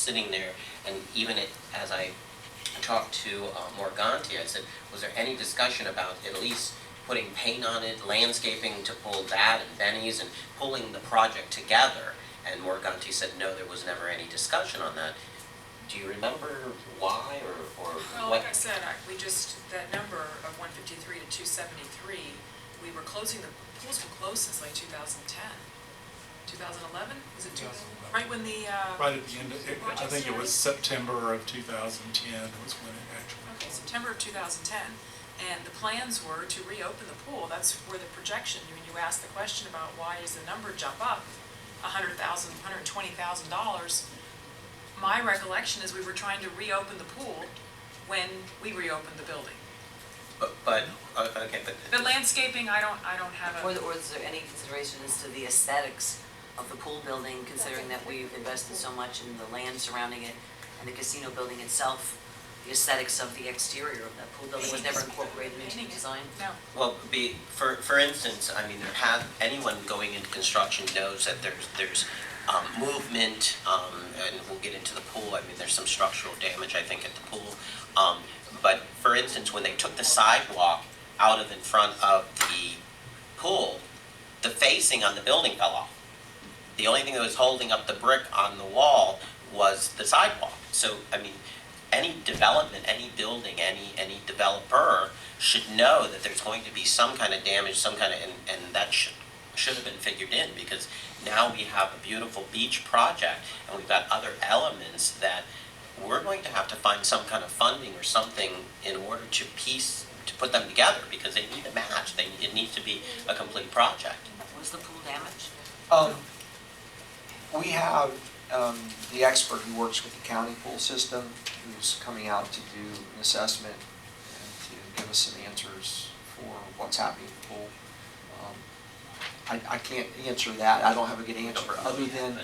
sitting there, and even as I talked to Morganti, I said, was there any discussion about at least putting paint on it, landscaping to pull that, and Benny's, and pulling the project together? And Morganti said, no, there was never any discussion on that. Do you remember why, or Well, what? like I said, that number of 153 to 273, we were closing, the pools were closed since like 2010. 2011? Was it 2011? Right when the... Right at the end, I think it was September of 2010 was when it actually. Okay, September of 2010. And the plans were to reopen the pool. That's where the projection, when you asked the question about why does the number jump up $100,000, $120,000, my recollection is we were trying to reopen the pool when we reopened the building. Okay, but The landscaping, I don't have a... Or is there any consideration as to the aesthetics of the pool building, considering that we've invested so much in the land surrounding it and the casino building itself? The aesthetics of the exterior of that pool building was never incorporated into the design? No. well, for instance, I mean, anyone going into construction knows that there's movement, and we'll get into the pool. I mean, there's some structural damage, I think, at the pool. But for instance, when they took the sidewalk out of in front of the pool, the facing on the building fell off. The only thing that was holding up the brick on the wall was the sidewalk. So, I mean, any development, any building, any developer should know that there's going to be some kind of damage, and that should have been figured in, because now we have a beautiful beach project, and we've got other elements that we're going to have to find some kind of funding or something in order to put them together, because they need a match. It needs to be a complete project. Was the pool damaged? We have the expert who works with the county pool system, who's coming out to do an assessment and to give us some answers for what's happening at the pool. I can't answer that. I don't have a good answer, other than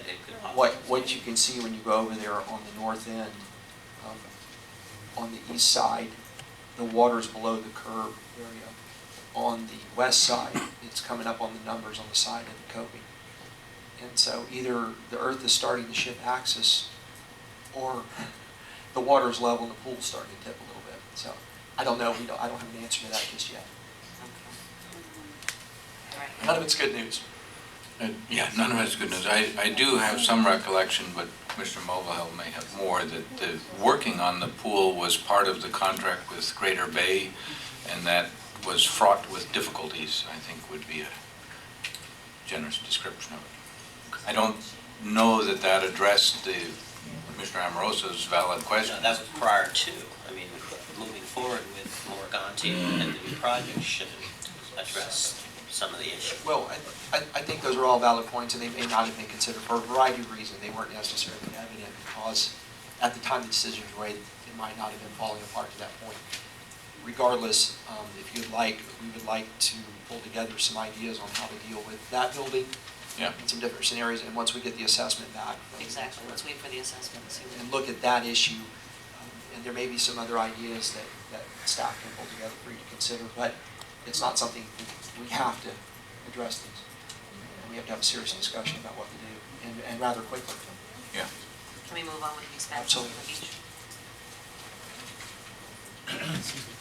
what you can see when you go over there on the north end. On the east side, the water's below the curb area. On the west side, it's coming up on the numbers on the side of the coping. And so either the earth is starting to shift axis, or the water's level and the pool's starting to tip a little bit. So I don't know. I don't have an answer to that just yet. None of it's good news. Yeah, none of it's good news. I do have some recollection, but Mr. Mulvihill may have more, that the working on the pool was part of the contract with Greater Bay, and that was fraught with difficulties, I think would be a generous description of it. I don't know that addressed Mr. Amoroso's valid question. No, that was prior to. I mean, moving forward with Morganti and the new project should address some of the issues. Well, I think those are all valid points, and they may not have been considered for a variety of reasons. They weren't necessarily evident because at the time the decision was made, it might not have been falling apart to that point. Regardless, if you'd like, we would like to pull together some ideas on how to deal with that building. Yeah. And some different scenarios, and once we get the assessment back. Exactly. Let's wait for the assessment and see what... And look at that issue, and there may be some other ideas that staff can pull together for you to consider, but it's not something we have to address these. And we have to have a serious discussion about what to do, and rather quickly. Yeah. Can we move on with the expansion of the beach? Absolutely.